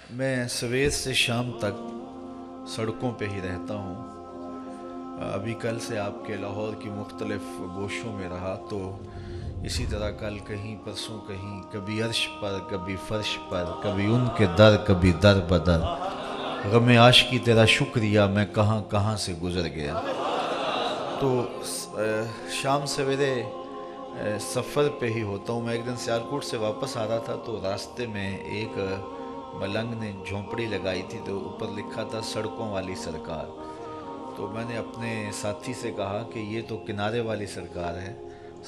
मैं सवेर से शाम तक सड़कों पे ही रहता हूँ। अभी कल से आपके लाहौर की मुख्तलिफ गोशों में रहा, तो इसी तरह कल कहीं परसों कहीं, कभी अर्श पर कभी फर्श पर, कभी उनके दर कभी दर बदर। गम आशिकी तेरा शुक्रिया मैं कहाँ कहाँ से गुज़र गया। तो शाम सवेरे सफ़र पे ही होता हूँ। मैं एक दिन सियालकोट से वापस आ रहा था, तो रास्ते में एक मलंग ने झोंपड़ी लगाई थी, तो ऊपर लिखा था सड़कों वाली सरकार। तो मैंने अपने साथी से कहा कि ये तो किनारे वाली सरकार है,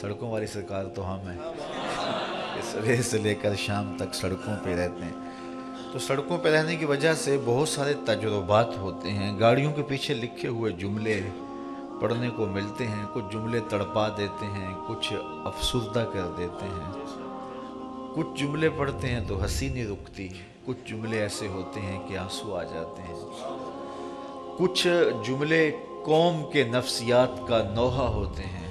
सड़कों वाली सरकार तो हम हैं। सवेरे से लेकर शाम तक सड़कों पे रहते हैं। तो सड़कों पे रहने की वजह से बहुत सारे तजुर्बात होते हैं। गाड़ियों के पीछे लिखे हुए जुमले पढ़ने को मिलते हैं। कुछ जुमले तड़पा देते हैं, कुछ अफसुर्दा कर देते हैं। कुछ जुमले पढ़ते हैं तो हंसी नहीं रुकती, कुछ जुमले ऐसे होते हैं कि आंसू आ जाते हैं। कुछ जुमले कौम के नफ्सियात का नोहा होते हैं,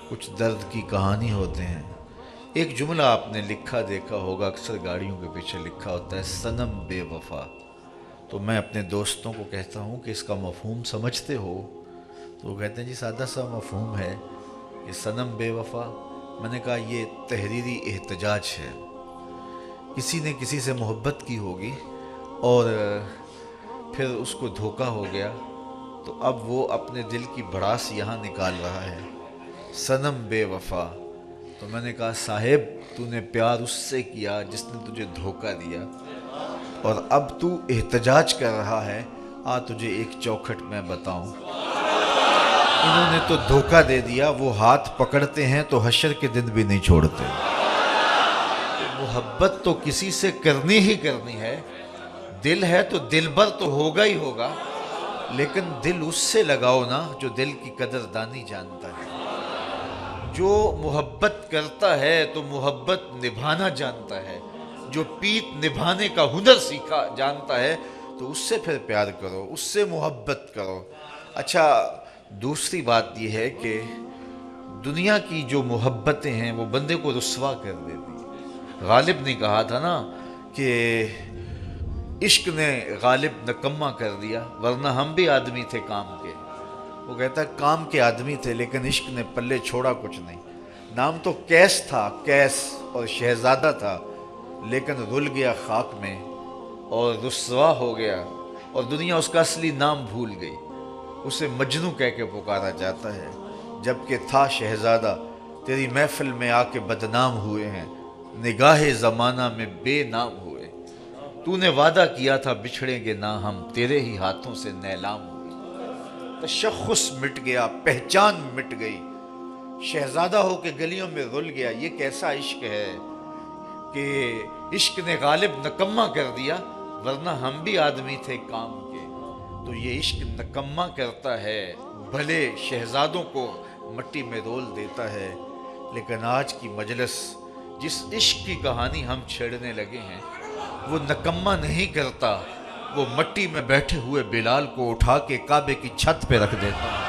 कुछ दर्द की कहानी होते हैं। एक जुमला आपने लिखा देखा होगा, अक्सर गाड़ियों के पीछे लिखा होता है, सनम बेवफा। तो मैं अपने दोस्तों को कहता हूँ कि इसका मफहूम समझते हो? तो वो कहते हैं जी सादा सा मफहूम है कि सनम बेवफा। मैंने कहा ये तहरीरी एहतजाज है। किसी ने किसी से मोहब्बत की होगी और फिर उसको धोखा हो गया, तो अब वो अपने दिल की भड़ास यहाँ निकाल रहा है, सनम बेवफा। तो मैंने कहा साहिब, तूने प्यार उससे किया जिसने तुझे धोखा दिया, और अब तू एहतजाज कर रहा है। आ तुझे एक चौखट में बताऊं, इन्होंने तो धोखा दे दिया, वो हाथ पकड़ते हैं तो हशर के दिन भी नहीं छोड़ते। मोहब्बत तो किसी से करनी ही करनी है। दिल है तो दिलबर तो होगा ही होगा, लेकिन दिल उससे लगाओ ना जो दिल की कदरदानी जानता है। जो मोहब्बत करता है तो मोहब्बत निभाना जानता है। जो पीत निभाने का हुनर सीखा जानता है, तो उससे फिर प्यार करो, उससे मोहब्बत करो। अच्छा, दूसरी बात यह है कि दुनिया की जो मोहब्बतें हैं वो बंदे को रुस्वा कर देती है। गालिब ने कहा था ना कि इश्क ने गालिब नकम्मा कर दिया, वरना हम भी आदमी थे काम के। वो कहता है काम के आदमी थे, लेकिन इश्क ने पल्ले छोड़ा कुछ नहीं। नाम तो कैस था, कैस और शहजादा था, लेकिन रुल गया खाक में और रुस्वा हो गया, और दुनिया उसका असली नाम भूल गई। उसे मजनू कह के पुकारा जाता है, जबकि था शहजादा। तेरी महफिल में आके बदनाम हुए हैं, निगाहे ज़माना में बेनाम हुए। तूने वादा किया था बिछड़ेंगे ना हम, तेरे ही हाथों से नैलाम हुए। तशख़्ख़ुस मिट गया, पहचान मिट गई, शहजादा हो के गलियों में रुल गया। ये कैसा इश्क है कि इश्क ने गालिब नकम्मा कर दिया, वरना हम भी आदमी थे काम के। तो ये इश्क नकम्मा करता है, भले शहजादों को मट्टी में रोल देता है। लेकिन आज की मजलिस जिस इश्क की कहानी हम छेड़ने लगे हैं, वो नकम्मा नहीं करता, वो मट्टी में बैठे हुए बिलाल को उठा के काबे की छत पे रख देता है।